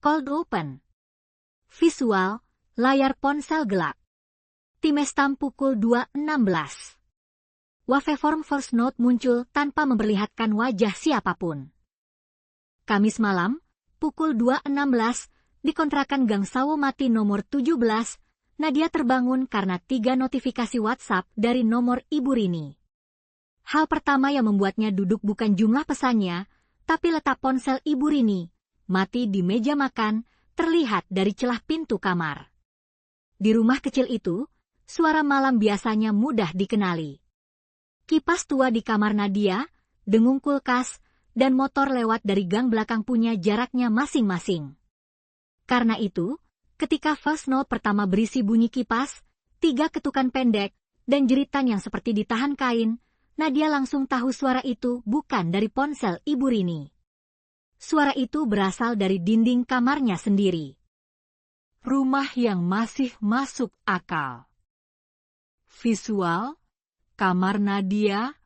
Cold open. Visual, layar ponsel gelap. Timestamp pukul 2.16. Waveform voice note muncul tanpa memperlihatkan wajah siapapun. Kamis malam, pukul 2.16, di kontrakan Gang Sawomati nomor 17, Nadia terbangun karena 3 notifikasi WhatsApp dari nomor Ibu Rini. Hal pertama yang membuatnya duduk bukan jumlah pesannya, tapi letak ponsel Ibu Rini, mati di meja makan, terlihat dari celah pintu kamar. Di rumah kecil itu, suara malam biasanya mudah dikenali. Kipas tua di kamar Nadia, dengung kulkas, dan motor lewat dari gang belakang punya jaraknya masing-masing. Karena itu, ketika voice note pertama berisi bunyi kipas, 3 ketukan pendek, dan jeritan yang seperti ditahan kain, Nadia langsung tahu suara itu bukan dari ponsel Ibu Rini. Suara itu berasal dari dinding kamarnya sendiri. Rumah yang masih masuk akal. Visual, kamar Nadia,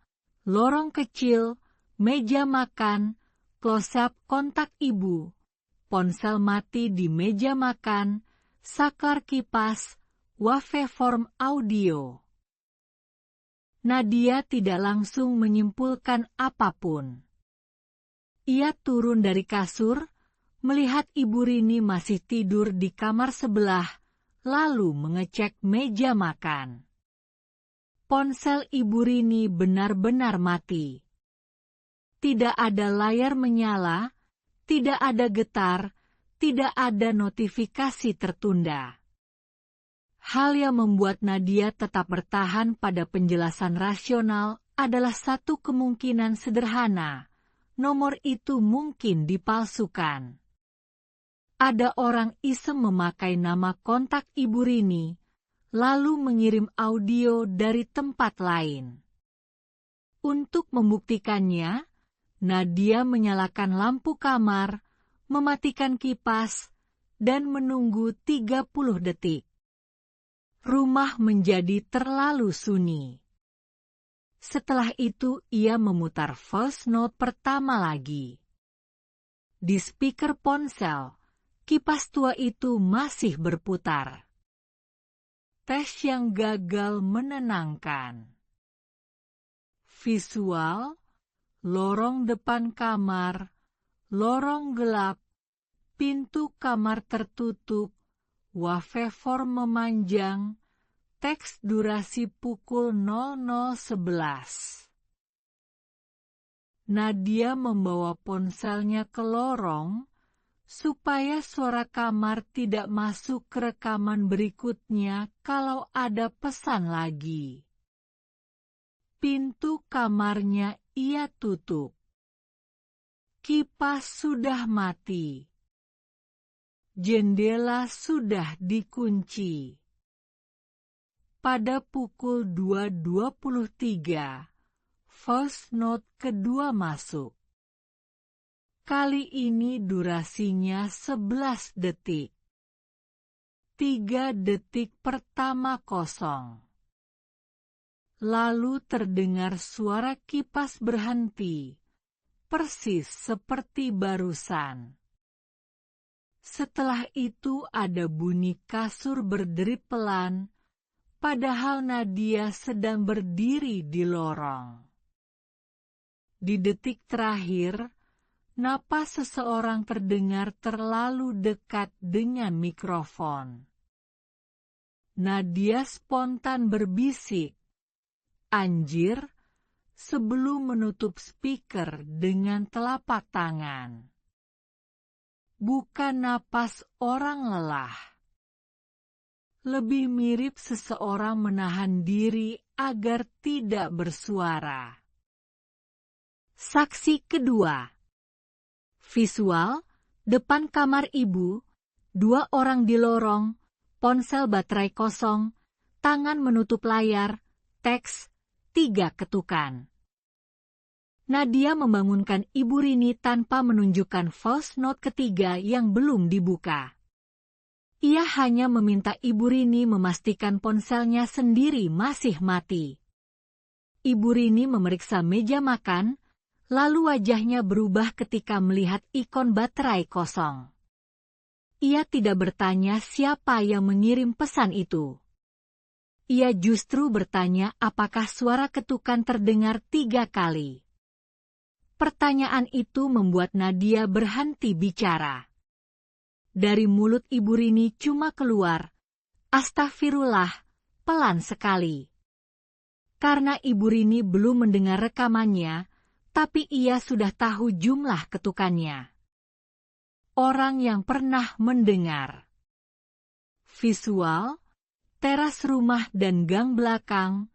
lorong kecil, meja makan, close-up kontak ibu, ponsel mati di meja makan, saklar kipas, waveform audio. Nadia tidak langsung menyimpulkan apapun. Ia turun dari kasur, melihat Ibu Rini masih tidur di kamar sebelah, lalu mengecek meja makan. Ponsel Ibu Rini benar-benar mati. Tidak ada layar menyala, tidak ada getar, tidak ada notifikasi tertunda. Hal yang membuat Nadia tetap bertahan pada penjelasan rasional adalah satu kemungkinan sederhana. Nomor itu mungkin dipalsukan. Ada orang iseng memakai nama kontak Ibu Rini, lalu mengirim audio dari tempat lain. Untuk membuktikannya, Nadia menyalakan lampu kamar, mematikan kipas, dan menunggu 30 detik. Rumah menjadi terlalu sunyi. Setelah itu ia memutar voice note pertama lagi. Di speaker ponsel, kipas tua itu masih berputar. Tes yang gagal menenangkan. Visual, lorong depan kamar, lorong gelap, pintu kamar tertutup, waveform memanjang, teks durasi pukul 00.11. Nadia membawa ponselnya ke lorong, supaya suara kamar tidak masuk ke rekaman berikutnya kalau ada pesan lagi. Pintu kamarnya ia tutup. Kipas sudah mati. Jendela sudah dikunci. Pada pukul 2.23, voice note kedua masuk. Kali ini durasinya 11 detik. 3 detik pertama kosong. Lalu terdengar suara kipas berhenti, persis seperti barusan. Setelah itu ada bunyi kasur berderit pelan, padahal Nadia sedang berdiri di lorong. Di detik terakhir, napas seseorang terdengar terlalu dekat dengan mikrofon. Nadia spontan berbisik, "Anjir," sebelum menutup speaker dengan telapak tangan. Bukan napas orang lelah. Lebih mirip seseorang menahan diri agar tidak bersuara. Saksi kedua. Visual, depan kamar ibu, 2 orang di lorong, ponsel baterai kosong, tangan menutup layar, teks, 3 ketukan. Nadia membangunkan Ibu Rini tanpa menunjukkan voice note ketiga yang belum dibuka. Ia hanya meminta Ibu Rini memastikan ponselnya sendiri masih mati. Ibu Rini memeriksa meja makan, lalu wajahnya berubah ketika melihat ikon baterai kosong. Ia tidak bertanya siapa yang mengirim pesan itu. Ia justru bertanya apakah suara ketukan terdengar 3 kali. Pertanyaan itu membuat Nadia berhenti bicara. Dari mulut Ibu Rini cuma keluar, "Astagfirullah," pelan sekali. Karena Ibu Rini belum mendengar rekamannya, tapi ia sudah tahu jumlah ketukannya. Orang yang pernah mendengar. Visual, teras rumah dan gang belakang,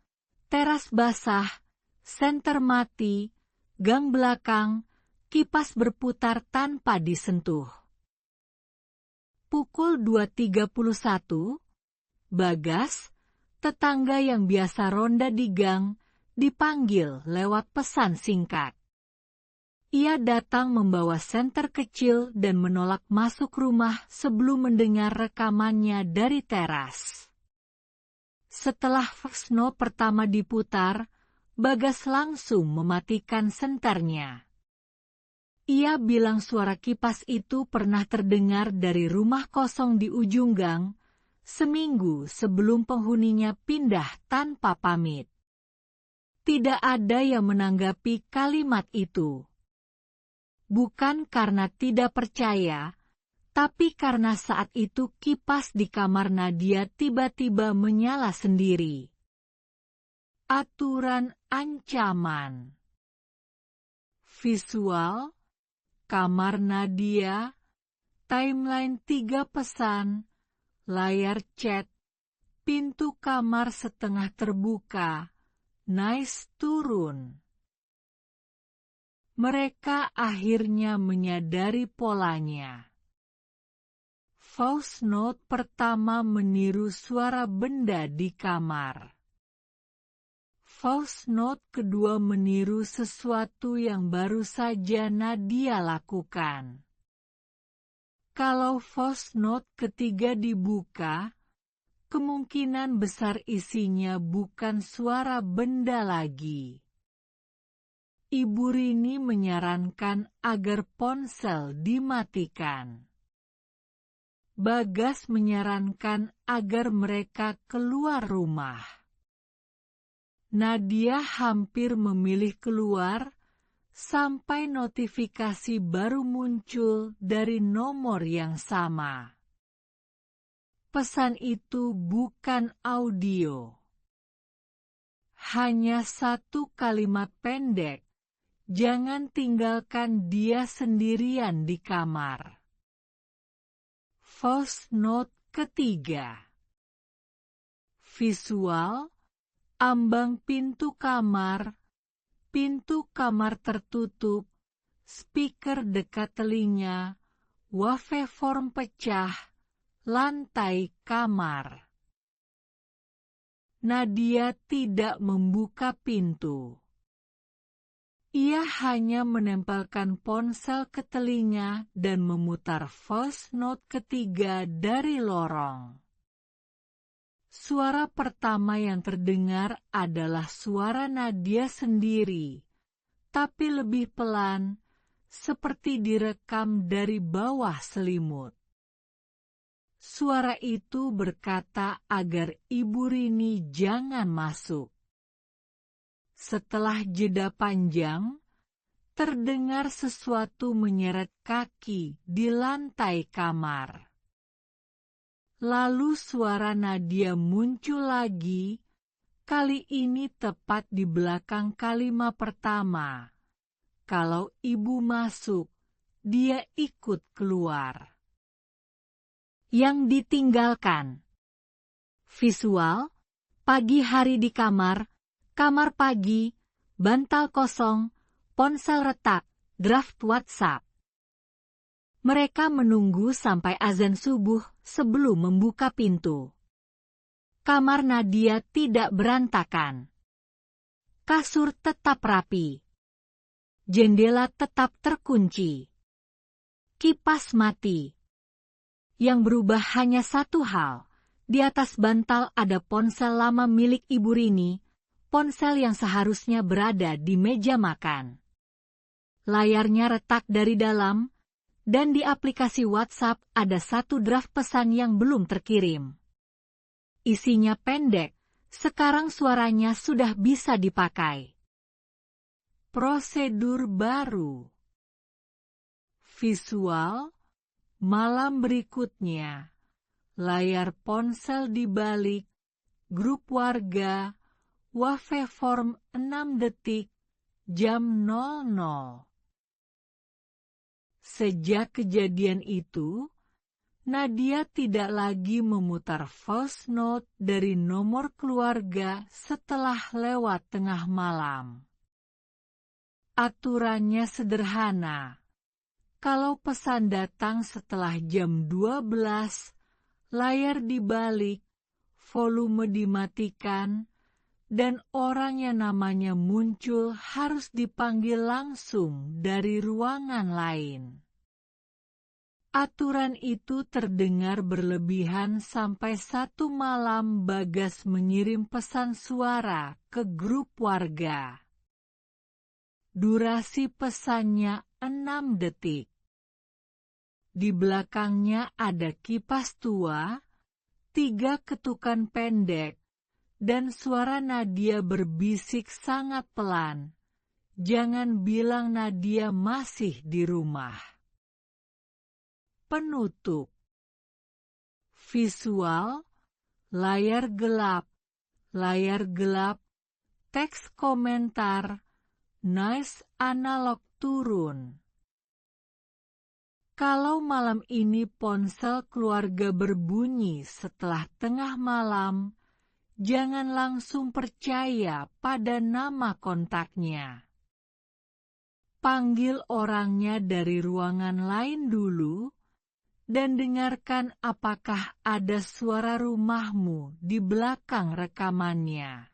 teras basah, senter mati, gang belakang, kipas berputar tanpa disentuh. Pukul 2.31, Bagas, tetangga yang biasa ronda di gang, dipanggil lewat pesan singkat. Ia datang membawa senter kecil dan menolak masuk rumah sebelum mendengar rekamannya dari teras. Setelah voice note pertama diputar, Bagas langsung mematikan senternya. Ia bilang suara kipas itu pernah terdengar dari rumah kosong di ujung gang, seminggu sebelum penghuninya pindah tanpa pamit. Tidak ada yang menanggapi kalimat itu. Bukan karena tidak percaya, tapi karena saat itu kipas di kamar Nadia tiba-tiba menyala sendiri. Aturan ancaman. Visual, kamar Nadia, timeline 3 pesan, layar chat, pintu kamar setengah terbuka, nice turun. Mereka akhirnya menyadari polanya. Voice note pertama meniru suara benda di kamar. Voice note kedua meniru sesuatu yang baru saja Nadia lakukan. Kalau voice note ketiga dibuka, kemungkinan besar isinya bukan suara benda lagi. Ibu Rini menyarankan agar ponsel dimatikan. Bagas menyarankan agar mereka keluar rumah. Nadia hampir memilih keluar sampai notifikasi baru muncul dari nomor yang sama. Pesan itu bukan audio. Hanya satu kalimat pendek, "Jangan tinggalkan dia sendirian di kamar." Voice note ketiga. Visual, ambang pintu kamar tertutup, speaker dekat telinga, waveform pecah, lantai kamar. Nadia tidak membuka pintu. Ia hanya menempelkan ponsel ke telinga dan memutar voice note ketiga dari lorong. Suara pertama yang terdengar adalah suara Nadia sendiri, tapi lebih pelan, seperti direkam dari bawah selimut. Suara itu berkata agar Ibu Rini jangan masuk. Setelah jeda panjang, terdengar sesuatu menyeret kaki di lantai kamar. Lalu suara Nadia muncul lagi, kali ini tepat di belakang kalimat pertama. Kalau ibu masuk, dia ikut keluar. Yang ditinggalkan. Visual, pagi hari di kamar pagi, bantal kosong, ponsel retak, draft WhatsApp. Mereka menunggu sampai azan subuh sebelum membuka pintu. Kamar Nadia tidak berantakan. Kasur tetap rapi. Jendela tetap terkunci. Kipas mati. Yang berubah hanya satu hal. Di atas bantal ada ponsel lama milik Ibu Rini, ponsel yang seharusnya berada di meja makan. Layarnya retak dari dalam, dan di aplikasi WhatsApp ada satu draft pesan yang belum terkirim. Isinya pendek, sekarang suaranya sudah bisa dipakai. Prosedur baru. Visual, malam berikutnya, layar ponsel dibalik, grup warga, waveform 6 detik, jam 00. Sejak kejadian itu, Nadia tidak lagi memutar voice note dari nomor keluarga setelah lewat tengah malam. Aturannya sederhana. Kalau pesan datang setelah jam 12, layar dibalik, volume dimatikan, dan orang yang namanya muncul harus dipanggil langsung dari ruangan lain. Aturan itu terdengar berlebihan sampai satu malam Bagas mengirim pesan suara ke grup warga. Durasi pesannya 6 detik. Di belakangnya ada kipas tua, 3 ketukan pendek, dan suara Nadia berbisik sangat pelan. Jangan bilang Nadia masih di rumah. Penutup. Visual, layar gelap, teks komentar, noise analog turun. Kalau malam ini ponsel keluarga berbunyi setelah tengah malam, jangan langsung percaya pada nama kontaknya. Panggil orangnya dari ruangan lain dulu, dan dengarkan apakah ada suara rumahmu di belakang rekamannya.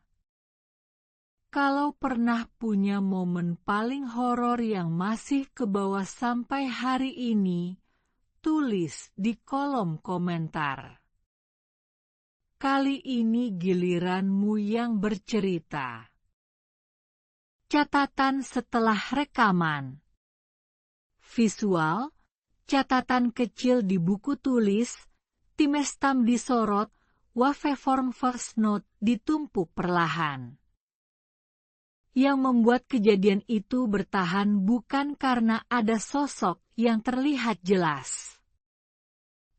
Kalau pernah punya momen paling horor yang masih kebawa sampai hari ini, tulis di kolom komentar. Kali ini giliranmu yang bercerita. Catatan setelah rekaman. Visual, catatan kecil di buku tulis, timestamp disorot, waveform voice note ditumpuk perlahan. Yang membuat kejadian itu bertahan bukan karena ada sosok yang terlihat jelas.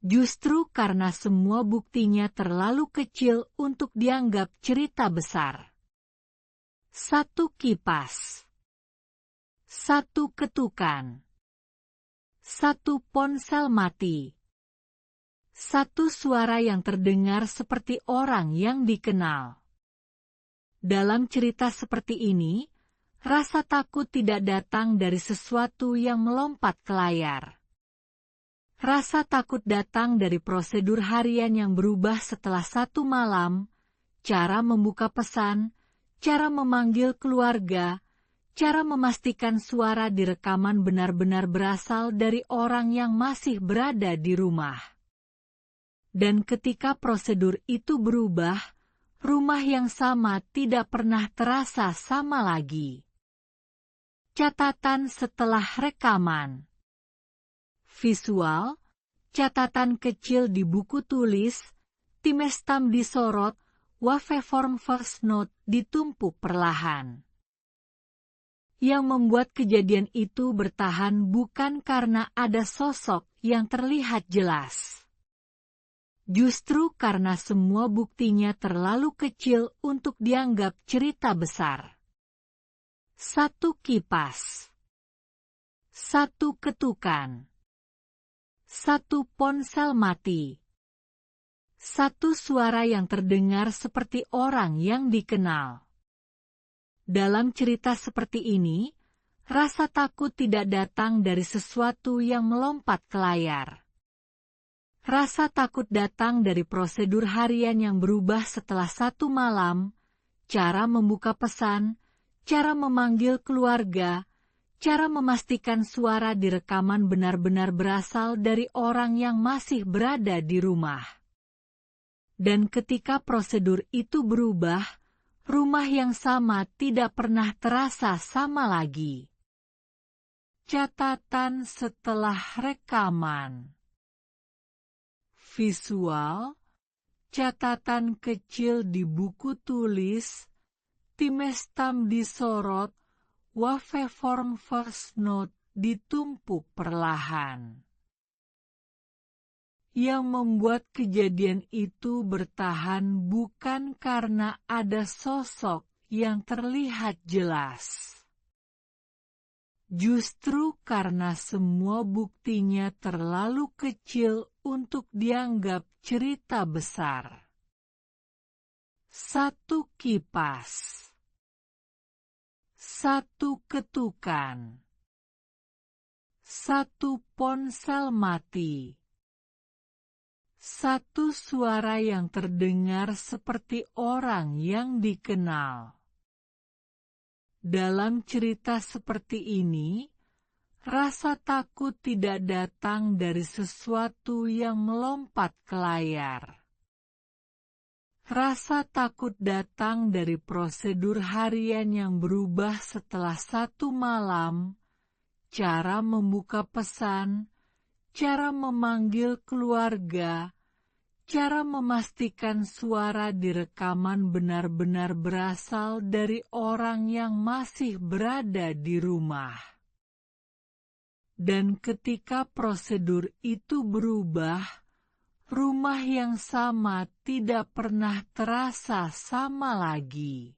Justru karena semua buktinya terlalu kecil untuk dianggap cerita besar. 1 kipas. 1 ketukan. 1 ponsel mati. 1 suara yang terdengar seperti orang yang dikenal. Dalam cerita seperti ini, rasa takut tidak datang dari sesuatu yang melompat ke layar. Rasa takut datang dari prosedur harian yang berubah setelah satu malam, cara membuka pesan, cara memanggil keluarga, cara memastikan suara di rekaman benar-benar berasal dari orang yang masih berada di rumah. Dan ketika prosedur itu berubah, rumah yang sama tidak pernah terasa sama lagi. Catatan setelah rekaman. Visual, catatan kecil di buku tulis, timestamp disorot, waveform voice note ditumpuk perlahan. Yang membuat kejadian itu bertahan bukan karena ada sosok yang terlihat jelas. Justru karena semua buktinya terlalu kecil untuk dianggap cerita besar. 1 kipas. 1 ketukan. 1 ponsel mati. 1 suara yang terdengar seperti orang yang dikenal. Dalam cerita seperti ini, rasa takut tidak datang dari sesuatu yang melompat ke layar. Rasa takut datang dari prosedur harian yang berubah setelah satu malam, cara membuka pesan, cara memanggil keluarga, cara memastikan suara di rekaman benar-benar berasal dari orang yang masih berada di rumah. Dan ketika prosedur itu berubah, rumah yang sama tidak pernah terasa sama lagi. Catatan setelah rekaman. Visual, catatan kecil di buku tulis, timestamp disorot, waveform first note ditumpuk perlahan. Yang membuat kejadian itu bertahan bukan karena ada sosok yang terlihat jelas. Justru karena semua buktinya terlalu kecil untuk dianggap cerita besar. Satu kipas. Satu ketukan. Satu ponsel mati. Satu suara yang terdengar seperti orang yang dikenal. Dalam cerita seperti ini, rasa takut tidak datang dari sesuatu yang melompat ke layar. Rasa takut datang dari prosedur harian yang berubah setelah satu malam, cara membuka pesan, cara memanggil keluarga, cara memastikan suara di rekaman benar-benar berasal dari orang yang masih berada di rumah. Dan ketika prosedur itu berubah, rumah yang sama tidak pernah terasa sama lagi.